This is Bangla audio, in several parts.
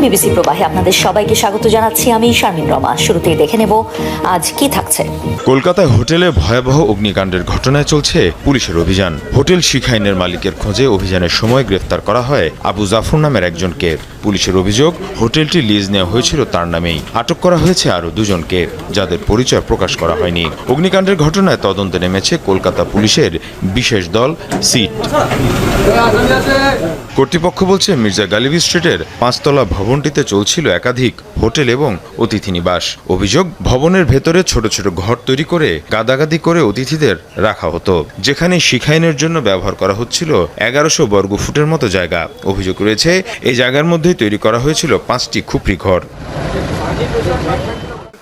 বিবিসি প্রবাহে আপনাদের সবাইকে স্বাগত জানাচ্ছি আমি শারমিন রমা। শুরুতেই দেখে নেব আজ কি থাকছে। কলকাতায় হোটেলে ভয়াবহ অগ্নিকাণ্ডের ঘটনায় চলছে পুলিশের অভিযান। হোটেল শিখাইনের মালিকের খোঁজে অভিযানের সময় গ্রেফতার করা হয় আবু জাফর নামের একজনকে। পুলিশের অভিযোগ, হোটেলটি লিজ নেওয়া হয়েছিল তার নামেই। আটক করা হয়েছে আরও দুজনকে, যাদের পরিচয় প্রকাশ করা হয়নি। অগ্নিকাণ্ডের ঘটনায় তদন্তে নেমেছে কলকাতা পুলিশের বিশেষ দল সিট। কর্তৃপক্ষ বলছে মির্জা গালিব স্ট্রিটের 5 তলা ভবনটিতে চলছিল একাধিক হোটেল এবং অতিথি নিবাস। অভিযোগ, ভবনের ভেতরে ছোট ছোট ঘর তৈরি করে গাদাগাদি করে অতিথিদের রাখা হতো, যেখানে শিখাইনের জন্য ব্যবহার করা হচ্ছিল 1100 বর্গফুটের মতো জায়গা। অভিযোগ রয়েছে এই জায়গার মধ্যেই তৈরি করা হয়েছিল 5টি খুপড়ি ঘর।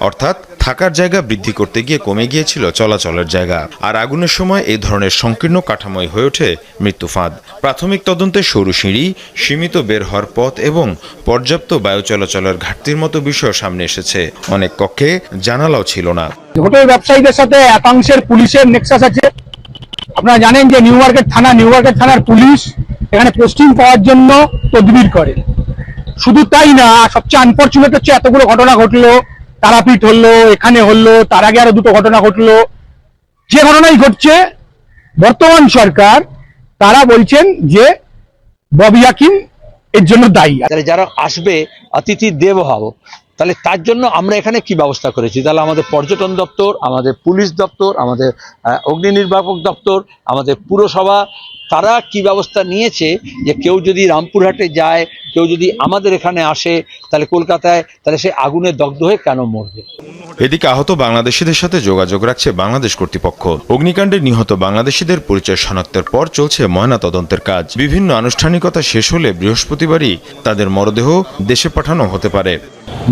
অর্থাৎ থাকার জায়গা বৃদ্ধি করতে গিয়ে কমে গিয়েছিল চলাচলের জায়গা। আর আগুনের সময় এই ধরনের সংকীর্ণ কাঠামোই হয়ে ওঠে মৃত্যু ফাঁদ। প্রাথমিক তদন্তে সরু সিঁড়ি, সীমিত বের হওয়ার পথ এবং পর্যাপ্ত বায়ু চলাচলের ঘাটতির মতো বিষয় সামনে এসেছে। অনেক কক্ষে জানালাও ছিল না। হোটেল ব্যবসায়ীদের সাথে একাংশের পুলিশের নেক্সাস আছে। আপনারা জানেন যে নিউ মার্কেট থানার পুলিশ এখানে পোস্টিং পাওয়ার জন্য তদবির করে। শুধু তাই না, সবচেয়ে আনফরচুনেট হচ্ছে এতগুলো ঘটনা ঘটলো, তারাপীঠ হলো, এখানে হলো, তার আগে আরো দুটো ঘটনা ঘটলো। যে ঘটনাই ঘটছে, বর্তমান সরকার তারা বলছেন যে ববি হাকিম এর জন্য দায়ী। যারা আসবে অতিথি দেবভাব, তাহলে তার জন্য আমরা এখানে কি ব্যবস্থা করেছি? তাহলে আমাদের পর্যটন দপ্তর, আমাদের পুলিশ দপ্তর, আমাদের অগ্নি নির্বাপক দপ্তর, আমাদের পুরসভা, তারা কি ব্যবস্থা নিয়েছে যে কেউ যদি রামপুরহাটে যায়, কেউ যদি আমাদের এখানে আসে, তাহলে কলকাতায়, তাহলে সে আগুনে দগ্ধ হয়ে কেন মরবে? এদিকে আহত বাংলাদেশিদের সাথে যোগাযোগ রাখছে বাংলাদেশ কর্তৃপক্ষ। অগ্নিকাণ্ডে নিহত বাংলাদেশিদের পরিচয় শনাক্তের পর চলছে ময়না তদন্তের কাজ। বিভিন্ন আনুষ্ঠানিকতা শেষ হলে বৃহস্পতিবারই তাদের মরদেহ দেশে পাঠানো হতে পারে।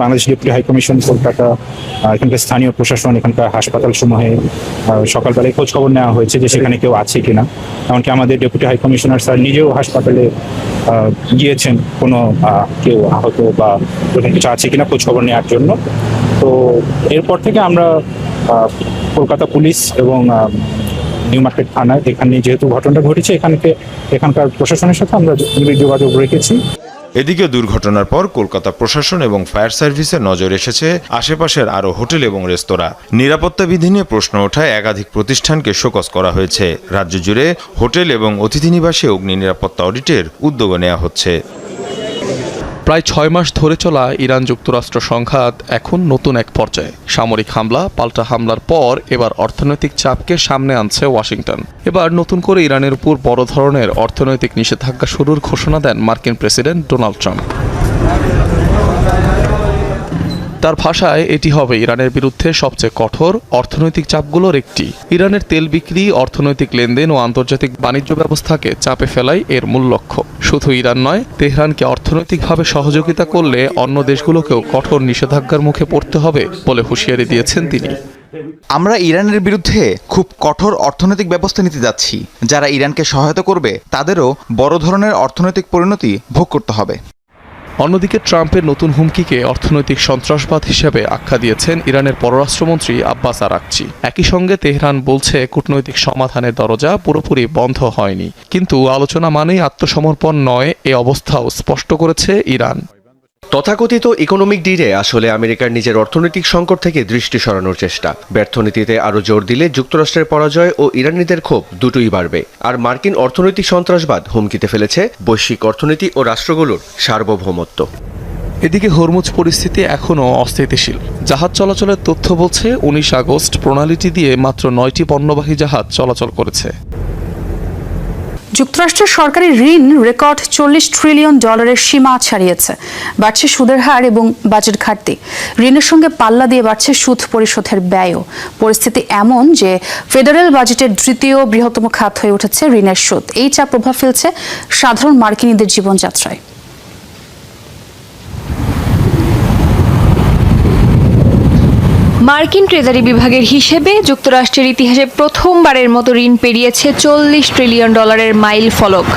বাংলাদেশ ডেপুটি হাইকমিশন কলকাতা, এখানকার স্থানীয় প্রশাসন, এখানকার হাসপাতাল সমূহে সকালবেলায় খোঁজ খবর নেওয়া হয়েছে যে সেখানে কেউ আছে কিনা। এমনকি আমাদের ডেপুটি হাইকমিশনার স্যার নিজেও হাসপাতালে গিয়েছেন কোনো কেউ আহত বা এরকম কিছু আছে কিনা খোঁজ খবর নেওয়ার জন্য। তো এরপর থেকে আমরা কলকাতা পুলিশ এবং নিউ মার্কেট থানায়, এখানে যেহেতু ঘটনাটা ঘটেছে, এখানকার প্রশাসনের সাথে আমরা যোগাযোগ রেখেছি। এদিকে দুর্ঘটনার পর কলকাতা প্রশাসন এবং ফায়ার সার্ভিসের নজর এসেছে আশেপাশের আরও হোটেল এবং রেস্তোরাঁ। নিরাপত্তা বিধি নিয়ে প্রশ্ন ওঠায় একাধিক প্রতিষ্ঠানকে শোকজ করা হয়েছে। রাজ্য জুড়ে হোটেল এবং অতিথি নিবাসে অগ্নি নিরাপত্তা অডিটের উদ্যোগ নেওয়া হচ্ছে। প্রায় 6 মাস ধরে চলা ইরান যুক্তরাষ্ট্র সংঘাত এখন নতুন এক পর্যায়ে। সামরিক হামলা, পাল্টা হামলার পর এবার অর্থনৈতিক চাপকে সামনে আনছে ওয়াশিংটন। এবার নতুন করে ইরানের উপর বড় ধরনের অর্থনৈতিক নিষেধাজ্ঞা শুরুর ঘোষণা দেন মার্কিন প্রেসিডেন্ট ডোনাল্ড ট্রাম্প। তার ভাষায় এটি হবে ইরানের বিরুদ্ধে সবচেয়ে কঠোর অর্থনৈতিক চাপগুলোর একটি। ইরানের তেল বিক্রি, অর্থনৈতিক লেনদেন ও আন্তর্জাতিক বাণিজ্য ব্যবস্থাকে চাপে ফেলাই এর মূল লক্ষ্য। শুধু ইরান নয়, তেহরানকে অর্থনৈতিকভাবে সহযোগিতা করলে অন্য দেশগুলোকেও কঠোর নিষেধাজ্ঞার মুখে পড়তে হবে বলে হুঁশিয়ারি দিয়েছেন তিনি। আমরা ইরানের বিরুদ্ধে খুব কঠোর অর্থনৈতিক ব্যবস্থা নিতে যাচ্ছি। যারা ইরানকে সহায়তা করবে তাদেরও বড় ধরনের অর্থনৈতিক পরিণতি ভোগ করতে হবে। অন্যদিকে ট্রাম্পের নতুন হুমকিকে অর্থনৈতিক সন্ত্রাসবাদ হিসেবে আখ্যা দিয়েছেন ইরানের পররাষ্ট্রমন্ত্রী আব্বাস আরাকচি। একই সঙ্গে তেহরান বলছে কূটনৈতিক সমাধানের দরজা পুরোপুরি বন্ধ হয়নি, কিন্তু আলোচনা মানেই আত্মসমর্পণ নয়, এ অবস্থাও স্পষ্ট করেছে ইরান। তথাকথিত ইকোনমিক ডিলে আসলে আমেরিকার নিজের অর্থনৈতিক সংকট থেকে দৃষ্টি সরানোর চেষ্টা। ব্যর্থ নীতিতে আরও জোর দিলে যুক্তরাষ্ট্রের পরাজয় ও ইরানিদের ক্ষোভ দুটোই বাড়বে। আর মার্কিন অর্থনৈতিক সন্ত্রাসবাদ হুমকিতে ফেলেছে বৈশ্বিক অর্থনীতি ও রাষ্ট্রগুলোর সার্বভৌমত্ব। এদিকে হরমুজ পরিস্থিতি এখনও অস্থিতিশীল। জাহাজ চলাচলের তথ্য বলছে 19 আগস্ট প্রণালীটি দিয়ে মাত্র 9টি পণ্যবাহী জাহাজ চলাচল করেছে। যুক্তরাষ্ট্রের সরকারি ঋণ রেকর্ড $40 ট্রিলিয়ন সীমা ছাড়িয়েছে। বাড়ছে সুদের হার এবং বাজেট ঘাটতি। ঋণের সঙ্গে পাল্লা দিয়ে বাড়ছে সুদ পরিশোধের ব্যয়ও। পরিস্থিতি এমন যে ফেডারেল বাজেটের দ্বিতীয় বৃহত্তম খাত হয়ে উঠেছে ঋণের সুদ। এই চাপ প্রভাব ফেলছে সাধারণ মার্কিনীদের জীবনযাত্রায়। মার্কিন ট্রেজারি বিভাগের হিসেবে যুক্তরাষ্ট্রের ইতিহাসে প্রথমবারের মতো ঋণ পেরিয়েছে $40 ট্রিলিয়ন মাইল ফলক।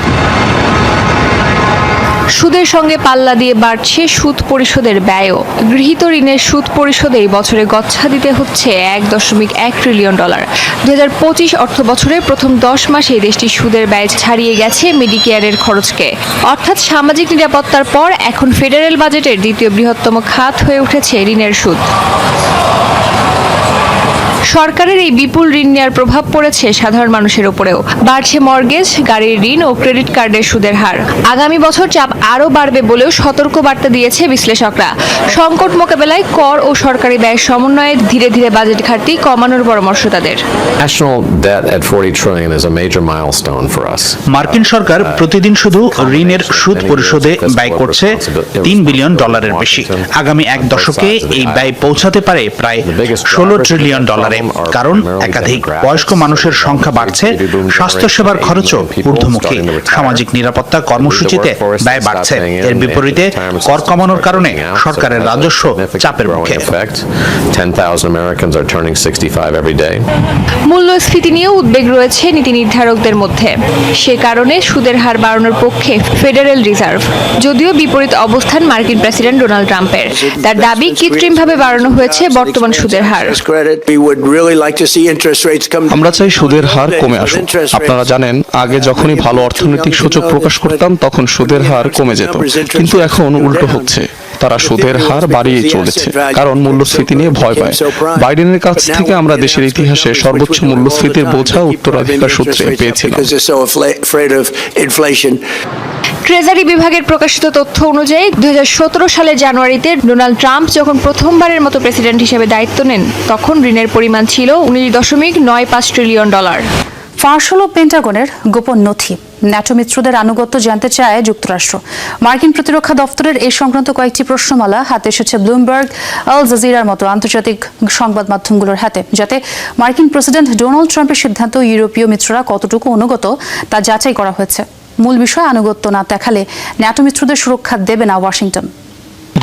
সুদের সঙ্গে পাল্লা দিয়ে বাড়ছে সুদ পরিশোধের ব্যয়ও। গৃহীত ঋণের সুদ পরিশোধেই বছরে গচ্ছা দিতে হচ্ছে $1.1 ট্রিলিয়ন। 2025 অর্থ বছরে প্রথম 10 মাসে দেশটির সুদের ব্যয় ছাড়িয়ে গেছে মেডিকেয়ারের খরচকে। অর্থাৎ সামাজিক নিরাপত্তার পর এখন ফেডারেল বাজেটের দ্বিতীয় বৃহত্তম খাত হয়ে উঠেছে ঋণের সুদ। সরকারের এই বিপুল ঋণ নেওয়ার প্রভাব পড়েছে সাধারণ মানুষের উপরেও। বাড়ছে মর্গেজ, গাড়ির ঋণ ও ক্রেডিট কার্ডের সুদের হার। আগামী বছর চাপ আরও বাড়বে বলেও সতর্ক বার্তা দিয়েছে বিশ্লেষকরা। সংকট মোকাবেলায় কর ও সরকারি ব্যয় সমন্বয়ে ধীরে ধীরে বাজেট ঘাটতি কমানোর পরামর্শ তাদের। মার্কিন সরকার প্রতিদিন শুধু ঋণের সুদ পরিশোধে ব্যয় করছে $3 বিলিয়ন বেশি। আগামী এক দশকে এই ব্যয় পৌঁছাতে পারে প্রায় $16 ট্রিলিয়ন। কারণ একাধিক বয়স্ক মানুষের সংখ্যা বাড়ছে, স্বাস্থ্যসেবার খরচও ঊর্ধ্বমুখী, সামাজিক নিরাপত্তা কর্মসূচিতে ব্যয় বাড়ছে। এর বিপরীতে কর কমানোর কারণে সরকারের রাজস্ব চাপের মুখে। মূল্যস্ফীতি নিয়েও উদ্বেগ রয়েছে নীতি নির্ধারকদের মধ্যে। সে কারণে সুদের হার বাড়ানোর পক্ষে ফেডারেল রিজার্ভ। যদিও বিপরীত অবস্থান মার্কিন প্রেসিডেন্ট ডোনাল্ড ট্রাম্পের। তার দাবি কৃত্রিমভাবে বাড়ানো হয়েছে বর্তমান সুদের হার। আমরা চাই সুদের হার কমে আসুক। আপনারা জানেন, আগে যখনই ভালো অর্থনৈতিক সূচক প্রকাশ করতাম তখন সুদের হার কমে যেত, কিন্তু এখন উল্টো হচ্ছে। তারা সুদের হার বাড়িয়ে চলেছে, কারণ মূল্যস্ফীতি নিয়ে ভয় পায়। বাইডেনের কাছ থেকে আমরা দেশের ইতিহাসে সর্বোচ্চ মূল্যস্ফীতির বোঝা উত্তরাধিকার সূত্রে পেয়েছিলাম। ট্রেজারি বিভাগের প্রকাশিত তথ্য অনুযায়ী 2017 সালের জানুয়ারিতে ডোনাল্ড ট্রাম্প যখন প্রথমবারের মতো প্রেসিডেন্ট হিসেবে দায়িত্ব নেন, তখন ঋণের পরিমাণ ছিল $19.95 ট্রিলিয়ন। ফাঁস হলো পেন্টাগনের গোপন নথি। ন্যাটো মিত্রদের আনুগত্য জানতে চায় যুক্তরাষ্ট্র। মার্কিন প্রতিরক্ষা দপ্তরের এই সংক্রান্ত কয়েকটি প্রশ্নমালা হাতে এসেছে ব্লুমবার্গ, আল জাজিরার মতো আন্তর্জাতিক সংবাদ মাধ্যমগুলোর হাতে, যাতে মার্কিন প্রেসিডেন্ট ডোনাল্ড ট্রাম্পের সিদ্ধান্ত ইউরোপীয় মিত্ররা কতটুকু অনুগত তা যাচাই করা হয়েছে। মূল বিষয়, আনুগত্য না দেখালে ন্যাটো মিত্রদের সুরক্ষা দেবে না ওয়াশিংটন।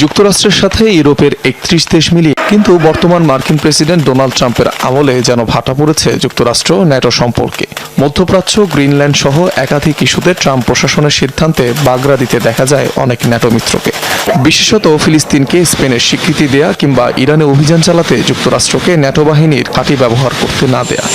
যুক্তরাষ্ট্রের সাথে ইউরোপের 31 দেশ মিলিয়ে কিন্তু বর্তমান মার্কিন প্রেসিডেন্ট ডোনাল্ড ট্রাম্পের আমলে যেন ভাটা পড়েছে যুক্তরাষ্ট্র ন্যাটো সম্পর্কে। মধ্যপ্রাচ্য, গ্রিনল্যান্ড সহ একাধিক ইস্যুতে ট্রাম্প প্রশাসনের সিদ্ধান্তে বাগড়া দিতে দেখা যায় অনেক ন্যাটো মিত্রকে। বিশেষত ফিলিস্তিনকে স্পেনের স্বীকৃতি দেয়া কিংবা ইরানে অভিযান চালাতে যুক্তরাষ্ট্রকে ন্যাটো বাহিনীর ঘাঁটি ব্যবহার করতে না দেয়া।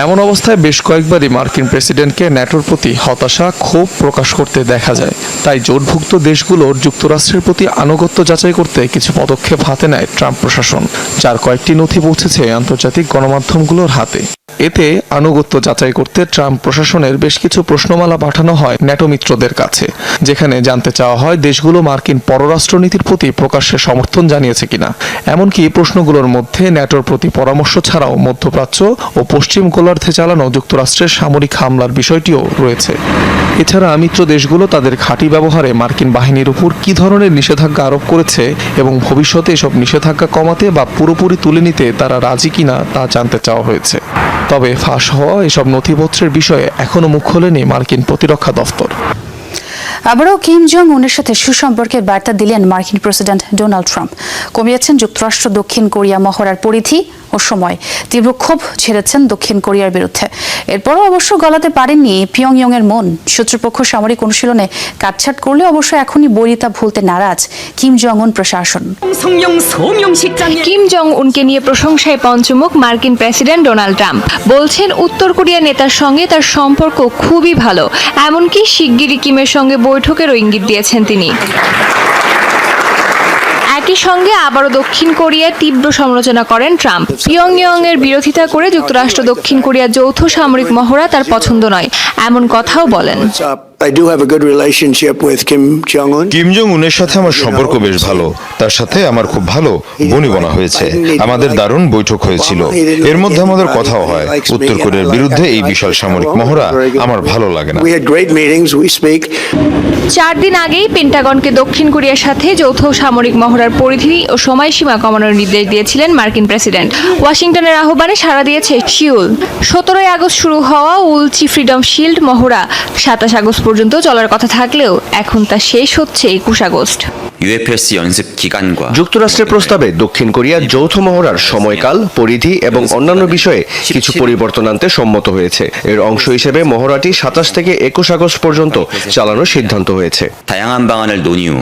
এমন অবস্থায় বেশ কয়েকবারই মার্কিন প্রেসিডেন্টকে ন্যাটোর প্রতি হতাশা, ক্ষোভ প্রকাশ করতে দেখা যায়। তাই জোটভুক্ত দেশগুলোর যুক্তরাষ্ট্রের প্রতি আনুগত্য যাচাই করতে কিছু পদক্ষেপ হাতে নেয় ট্রাম্প প্রশাসন, যার কয়েকটি নথি পৌঁছেছে আন্তর্জাতিক গণমাধ্যমগুলোর হাতে। এতে আনুগত্য যাচাই করতে ট্রাম্প প্রশাসনের বেশ কিছু প্রশ্নমালা পাঠানো হয় ন্যাটো মিত্রদের কাছে, যেখানে জানতে চাওয়া হয় দেশগুলো মার্কিন পররাষ্ট্রনীতির প্রতি প্রকাশ্যে সমর্থন জানিয়েছে কিনা। এমনকি প্রশ্নগুলোর মধ্যে ন্যাটোর প্রতি পরামর্শ ছাড়াও মধ্যপ্রাচ্য ও পশ্চিম গোলার্ধে চালানো যুক্তরাষ্ট্রের সামরিক হামলার বিষয়টিও রয়েছে। এছাড়া মিত্র দেশগুলো তাদের ঘাঁটি ব্যবহারে মার্কিন বাহিনীর উপর কী ধরনের নিষেধাজ্ঞা আরোপ করেছে এবং ভবিষ্যতে এসব নিষেধাজ্ঞা কমাতে বা পুরোপুরি তুলে নিতে তারা রাজি কিনা তা জানতে চাওয়া হয়েছে। তবে ফাঁস হওয়া এসব নথিপত্রের বিষয়ে এখনো মুখ খোলেনি মার্কিন প্রতিরক্ষা দফতর। আবারও কিম জং উনের সাথে সুসম্পর্কের বার্তা দিলেন মার্কিন প্রেসিডেন্ট ডোনাল্ড ট্রাম্প। কমিয়েছেন যুক্তরাষ্ট্র দক্ষিণ কোরিয়া মহড়ার পরিধি ও সময়। তীব্র ক্ষোভ ঝেড়েছেন দক্ষিণ কোরিয়ার বিরুদ্ধে। এরপরও অবশ্য গলাতে পারেননি পিয়ংইয়ং এর মন। শত্রুপক্ষ সামরিক অনুশীলনে কাটছাট করলে অবশ্য এখনই বৈরিতা ভুলতে নারাজ কিম জং উন প্রশাসন। কিম জং উনকে নিয়ে প্রশংসায় পঞ্চমুখ মার্কিন প্রেসিডেন্ট ডোনাল্ড ট্রাম্প। বলছেন উত্তর কোরিয়ার নেতার সঙ্গে তার সম্পর্ক খুবই ভালো, এমনকি শিগগিরই কিমের সঙ্গে বৈঠকেরও ইঙ্গিত দিয়েছেন তিনি। একই সঙ্গে আবারও দক্ষিণ কোরিয়ার তীব্র সমালোচনা করেন ট্রাম্প। পিয়ংইয়ং এর বিরোধিতা করে যুক্তরাষ্ট্র দক্ষিণ কোরিয়ার যৌথ সামরিক মহড়া তার পছন্দ নয়, এমন কথাও বলেন। কিম জং উনের সাথে আমার সম্পর্ক বেশ ভালো। তার সাথে আমার খুব ভালো বনিবনা হয়েছে। আমাদের দারুণ বৈঠক হয়েছিল। এর মধ্যে আমাদের কথাও হয়। উত্তর কোরিয়ার বিরুদ্ধে এই বিশাল সামরিক মহড়া আমার ভালো লাগে না। 4 দিন আগেই পেন্টাগনকে দক্ষিণ কোরিয়ার সাথে যৌথ সামরিক মহড়ার পরিধি ও সময়সীমা কমানোর নির্দেশ দিয়েছিলেন মার্কিন প্রেসিডেন্ট। ওয়াশিংটনের আহ্বানে সাড়া দিয়েছে সিউল। 17 আগস্ট শুরু হওয়া উলচি ফ্রিডম শিল্ড মহড়া 27 আগস্ট পর্যন্ত চলার কথা থাকলেও এখন তা শেষ হচ্ছে 21 আগস্ট। UFS 연습 기간과 যুক্তরাষ্ট্রের প্রস্তাবে দক্ষিণ কোরিয়া যৌথ মহড়ার সময়কাল, পরিধি এবং অন্যান্য বিষয়ে কিছু পরিবর্তন আনতে সম্মত হয়েছে। এর অংশ হিসেবে মহড়াটি 27 থেকে 21 আগস্ট পর্যন্ত চালানোর সিদ্ধান্ত হয়েছে। 다양한 방안을 논의 후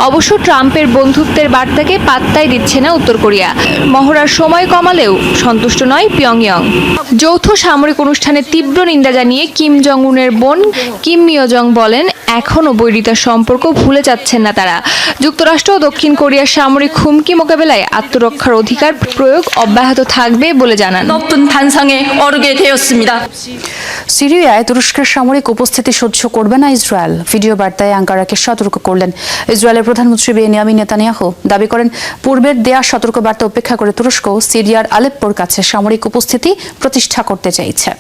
অবশ্য ট্রাম্পের বন্ধুত্বের বার্তাকে পাত্তাই দিচ্ছে না উত্তর কোরিয়া। মহড়ার সময় কমালেও সন্তুষ্ট নয় পিয়ংইয়ং। যৌথ সামরিক অনুষ্ঠানে তীব্র নিন্দা জানিয়ে কিম জং উনের বোন কিম মিও জং বলেন, এখনও বৈরিতার সম্পর্ক ভুলে যাচ্ছেন না তারা। যুক্তরাষ্ট্র ও দক্ষিণ কোরিয়ার সামরিক হুমকি মোকাবেলায় আত্মরক্ষার অধিকার প্রয়োগ অব্যাহত থাকবে বলে জানান। সিরিয়ায় তুরস্কের সামরিক উপস্থিতি সহ্য করবে না ইসরায়েল। ভিডিও বার্তায় আঙ্কারাকে সতর্ক করলেন ইসরায়েলের প্রধানমন্ত্রী বেনিয়ামিন নেতানিয়াহু। দাবি করেন, পূর্বের দেয়া সতর্ক বার্তা উপেক্ষা করে তুরস্ক সিরিয়ার আলেপ্পোর কাছে সামরিক উপস্থিতি প্রতিষ্ঠা করতে চাইছে।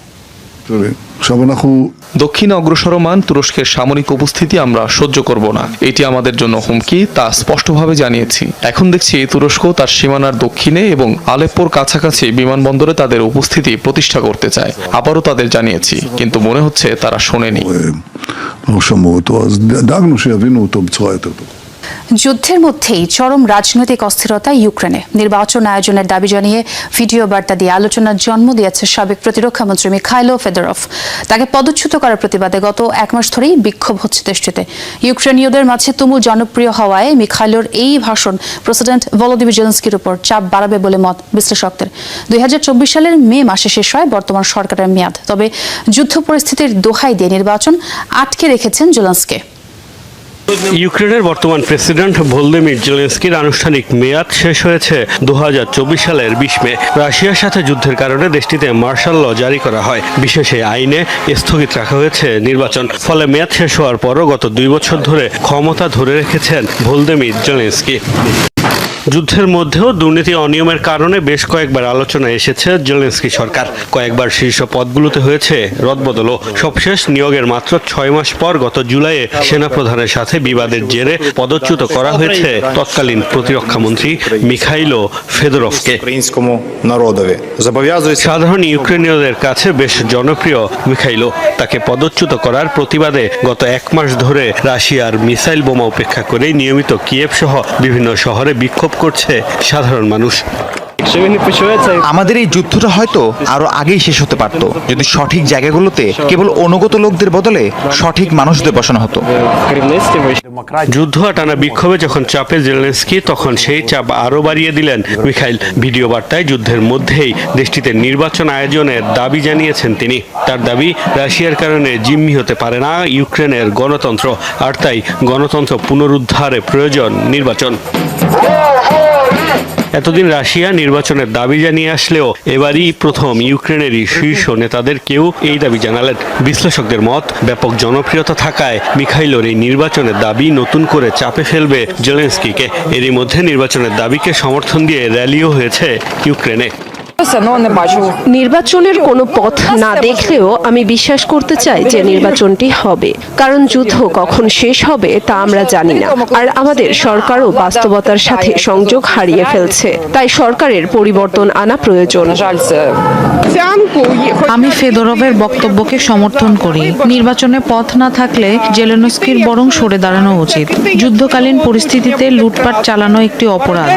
দক্ষিণে অগ্রসরমান তুরস্কের সামরিক উপস্থিতি আমরা সহ্য করব না। এটি আমাদের জন্য হুমকি, তা স্পষ্টভাবে জানিয়েছি। এখন দেখছি তুরস্ক তার সীমানার দক্ষিণে এবং আলেপ্পোর কাছাকাছি বিমানবন্দরে তাদের উপস্থিতি প্রতিষ্ঠা করতে চায়। আবারও তাদের জানিয়েছি, কিন্তু মনে হচ্ছে তারা শোনেনি। যুদ্ধের মধ্যেই চরম রাজনৈতিক অস্থিরতা ইউক্রেনে। নির্বাচন আয়োজনের দাবি জানিয়ে ভিডিও বার্তা দিয়ে আলোচনার জন্ম দিয়েছে সাবেক প্রতিরক্ষা মন্ত্রী মিখাইলো ফেদরভ। তাকে পদচ্যুত করার প্রতিবাদে গত 1 মাস ধরেই বিক্ষোভ হচ্ছে দেশটিতে। ইউক্রেনীয়দের মাঝে তুমুল জনপ্রিয় হওয়ায় মিখাইলোর এই ভাষণ প্রেসিডেন্ট ভলোদিমির জেলেনস্কির উপর চাপ বাড়াবে বলে মত বিশ্লেষকদের। 2024 সালের মে মাসে শেষ হয় বর্তমান সরকারের মেয়াদ। তবে যুদ্ধ পরিস্থিতির দোহাই দিয়ে নির্বাচন আটকে রেখেছেন জেলেনস্কি। ইউক্রেনের বর্তমান প্রেসিডেন্ট ভলোদিমির জেলেনস্কির আনুষ্ঠানিক মেয়াদ শেষ হয়েছে 2024 সালের 20 মে। রাশিয়ার সাথে যুদ্ধের কারণে দেশটিতে মার্শাল ল জারি করা হয়। বিশেষ এই আইনে স্থগিত রাখা হয়েছে নির্বাচন। ফলে মেয়াদ শেষ হওয়ার পরও গত 2 বছর ধরে ক্ষমতা ধরে রেখেছেন ভলোদিমির জেলেনস্কি। যুদ্ধের মধ্যেও দুর্নীতি অনিয়মের কারণে বেশ কয়েকবার আলোচনায় এসেছে জেলেনস্কি সরকার। কয়েকবার শীর্ষ পদগুলোতে হয়েছে রদবদলও। সবশেষ নিয়োগের মাত্র 6 মাস পর গত জুলাইয়ে সেনাপ্রধানের সাথে বিবাদের জেরে পদচ্যুত করা হয়েছে তৎকালীন প্রতিরক্ষা মন্ত্রী মিখাইলো ফেদরভকে। সাধারণ ইউক্রেনীয়দের কাছে বেশ জনপ্রিয় মিখাইলো। তাকে পদচ্যুত করার প্রতিবাদে গত 1 মাস ধরে রাশিয়ার মিসাইল বোমা উপেক্ষা করে নিয়মিত কিয়েভ সহ বিভিন্ন শহরে বিক্ষোভ করছে সাধারণ মানুষ। আমাদের এই যুদ্ধটা হয়তো আরো আগেই শেষ হতে পারত যদি সঠিক জায়গাগুলোতে কেবল অনুগত লোকদের বদলে সঠিক মানুষদের বসানো হতো। যুদ্ধ টানা বিক্ষোভে যখন চাপে জেলেনস্কি, তখন সেই চাপ আরো বাড়িয়ে দিলেন মিখাইল। ভিডিও বার্তায় যুদ্ধের মধ্যেই দেশটিতে নির্বাচন আয়োজনের দাবি জানিয়েছেন তিনি। তার দাবি, রাশিয়ার কারণে জিম্মি হতে পারে না ইউক্রেনের গণতন্ত্র, আর তাই গণতন্ত্র পুনরুদ্ধারে প্রয়োজন নির্বাচন। এতদিন রাশিয়া নির্বাচনের দাবি জানিয়ে আসলেও এবারই প্রথম ইউক্রেনেরই শীর্ষ নেতাদের কেউ এই দাবি জানালেন। বিশ্লেষকদের মত, ব্যাপক জনপ্রিয়তা থাকায় মিখাইলোর এই নির্বাচনের দাবি নতুন করে চাপে ফেলবে জেলেনস্কিকে। এরই মধ্যে নির্বাচনের দাবিকে সমর্থন দিয়ে র্যালিও হয়েছে ইউক্রেনে। নির্বাচনের কোনো পথ না দেখলেও আমি বিশ্বাস করতে চাই যে নির্বাচনটি হবে, কারণ যুদ্ধ কখন শেষ হবে তা আমরা জানি না। আর আমাদের সরকারও বাস্তবতার সাথে সংযোগ হারিয়ে ফেলছে, তাই সরকারের পরিবর্তন আনা প্রয়োজন। আমি ফেদরভের বক্তব্যকে সমর্থন করি। নির্বাচনে পথ না থাকলে জেলেনস্কির বরং সরে দাঁড়ানো উচিত। যুদ্ধকালীন পরিস্থিতিতে লুটপাট চালানো একটি অপরাধ।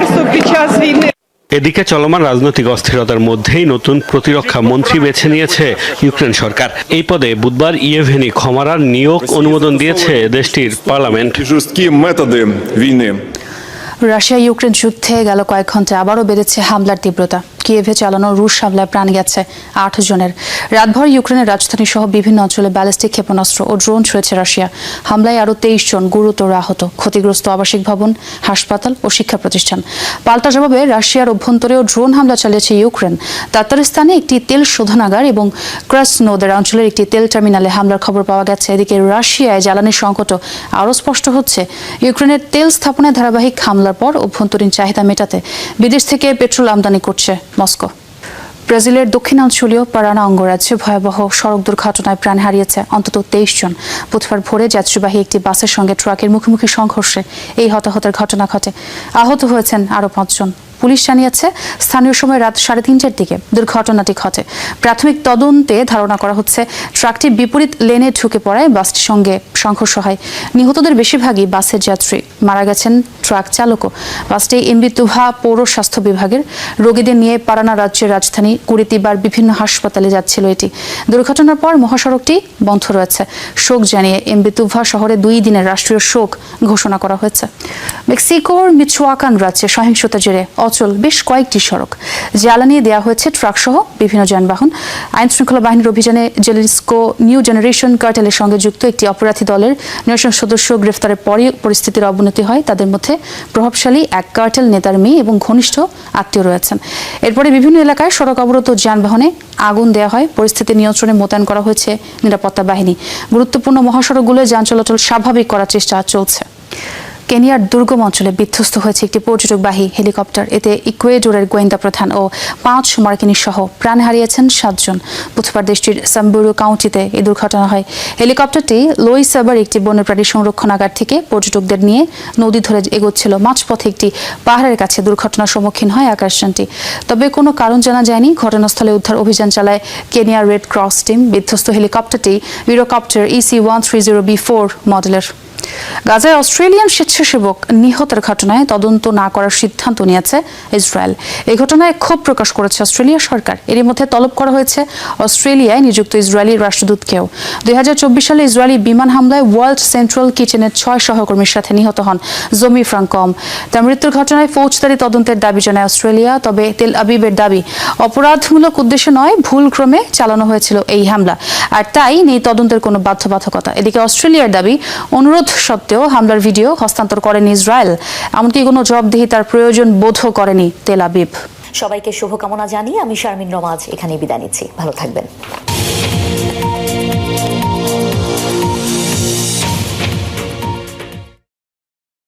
এদিকে চলমান রাজনৈতিক অস্থিরতার মধ্যেই নতুন প্রতিরক্ষা মন্ত্রী বেছে নিয়েছে ইউক্রেন সরকার। এই পদে বুধবার ইয়েভেনি খমারার নিয়োগ অনুমোদন দিয়েছে দেশটির পার্লামেন্ট। রাশিয়া ইউক্রেন যুদ্ধে গেল কয়েক ঘন্টায় আবারও বেড়েছে হামলার তীব্রতা। কিয়েভে চালানো রুশ হামলায় প্রাণ গেছে 8 জনের। রাতভর ইউক্রেনের রাজধানী সহ বিভিন্ন অঞ্চলে ব্যালিস্টিক ক্ষেপণাস্ত্র ও ড্রোন ছুড়েছে রাশিয়া। হামলায় আরও 23 জন গুরুতর আহত। ক্ষতিগ্রস্ত আবাসিক ভবন, হাসপাতাল ও শিক্ষা প্রতিষ্ঠান। পাল্টা জবাবে রাশিয়ার অভ্যন্তরেও ড্রোন হামলা চালিয়েছে ইউক্রেন। তাতারিস্তানে একটি তেল শোধনাগার এবং ক্রাসনোদার অঞ্চলের একটি তেল টার্মিনালে হামলার খবর পাওয়া গেছে। এদিকে রাশিয়ায় জ্বালানির সংকটও আরও স্পষ্ট হচ্ছে। ইউক্রেনের তেল স্থাপনায় ধারাবাহিক হামলার পর অভ্যন্তরীণ চাহিদা মেটাতে বিদেশ থেকে পেট্রোল আমদানি করছে মস্কো। ব্রাজিলের দক্ষিণাঞ্চলীয় পারানা অঙ্গরাজ্যে ভয়াবহ সড়ক দুর্ঘটনায় প্রাণ হারিয়েছে অন্তত 23 জন। বুধবার ভোরে যাত্রীবাহী একটি বাসের সঙ্গে ট্রাকের মুখোমুখি সংঘর্ষে এই হতাহতের ঘটনা ঘটে। আহত হয়েছেন আরও 5 জন। পুলিশ জানিয়েছে স্থানীয় সময় রাত 3:30টার দিকে দুর্ঘটনাটি ঘটে। প্রাথমিক তদন্তে ধারণা করা হচ্ছে ট্রাকটি বিপরীত লেনে ঢুকে পড়ায় বাসটির সঙ্গে সংঘর্ষ হয়। নিহতদের বেশিরভাগই বাসের যাত্রী, মারা গেছেন ট্রাক চালকও। বাসটি এমবিতুভা পৌর স্বাস্থ্য বিভাগের। রোগীদের নিয়ে পারানা রাজ্যের রাজধানী কুরিতিবার বিভিন্ন হাসপাতালে যাচ্ছিল এটি। দুর্ঘটনার পর মহাসড়কটি বন্ধ রয়েছে। শোক জানিয়ে এমবিতুভা শহরে 2 দিনের রাষ্ট্রীয় শোক ঘোষণা করা হয়েছে। মেক্সিকোর মিচোয়াকান রাজ্যে সহিংসতার জেরে অচল বেশ কয়েকটি সড়ক। জ্বালানি দেওয়া হয়েছে ট্রাকসহ বিভিন্ন যানবাহন। আইন শৃঙ্খলা বাহিনীর অভিযানে জেলিস্কো নিউ জেনারেশন কার্টেলের সঙ্গে যুক্ত একটি অপরাধী দলের 9 সদস্য গ্রেফতারের পরই পরিস্থিতির অবনতি হয়। তাদের মধ্যে প্রভাবশালী এক কার্টেল নেতার মেয়ে এবং ঘনিষ্ঠ আত্মীয় রয়েছেন। এরপরে বিভিন্ন এলাকায় সড়ক অবরোধ ও যানবাহনে আগুন দেওয়া হয়। পরিস্থিতি নিয়ন্ত্রণে মোতায়েন করা হয়েছে নিরাপত্তা বাহিনী। গুরুত্বপূর্ণ মহাসড়কগুলোয় যান চলাচল স্বাভাবিক করার চেষ্টা চলছে। কেনিয়ার দুর্গম অঞ্চলে বিধ্বস্ত হয়েছে একটি পর্যটকবাহী হেলিকপ্টার। এতে ইকুয়েডরের গোয়েন্দা প্রধান ও 5 মার্কিনী সহ প্রাণ হারিয়েছেন 7 জন। বুধবার দেশটির সাম্বুরু কাউন্টিতে এই দুর্ঘটনা হয়। হেলিকপ্টারটি লোইসাবার একটি বন্যপ্রাণী সংরক্ষণাগার থেকে পর্যটকদের নিয়ে নদী ধরে এগোচ্ছিল। মাঝপথে একটি পাহাড়ের কাছে দুর্ঘটনার সম্মুখীন হয় আকাশযানটি। তবে কোনো কারণ জানা যায়নি। ঘটনাস্থলে উদ্ধার অভিযান চালায় কেনিয়ার রেড ক্রস টিম। বিধ্বস্ত হেলিকপ্টারটি ইউরোকপ্টার EC-130B4 মডেলের। গাজায় অস্ট্রেলিয়ান স্বেচ্ছাসেবক নিহতের ঘটনায় তদন্ত না করার সিদ্ধান্ত নিয়েছে ইসরায়েল। এই ঘটনায় ক্ষোভ প্রকাশ করেছে অস্ট্রেলিয়া সরকার। এরই মধ্যে তলব করা হয়েছে অস্ট্রেলিয়ায় নিযুক্ত ইসরায়েলি রাষ্ট্রদূতকেও। 2024 সালে ইসরায়েলি বিমান হামলায় ওয়ার্ল্ড সেন্ট্রাল কিচেনের 6 সহকর্মীর সাথে নিহত হন জমি ফ্রাঙ্কম। তার মৃত্যুর ঘটনায় ফৌজদারি তদন্তের দাবি জানায় অস্ট্রেলিয়া। তবে তেল আবিবের দাবি, অপরাধমূলক উদ্দেশ্যে নয়, ভুলক্রমে চালানো হয়েছিল এই হামলা, আর তাই নেই তদন্তের কোনো বাধ্যবাধকতা। এদিকে অস্ট্রেলিয়ার দাবি, অনুরোধ সত্ত্বেও হামলার ভিডিও হস্তান্তর করেনি ইসরায়েল। এমনকি কোনো জবাবদিহিতার প্রয়োজন বোধও করেনি তেল আবিব। সবাইকে শুভকামনা জানিয়ে আমি শারমিন রমাজ এখানেই বিদায় নিচ্ছি। ভালো থাকবেন।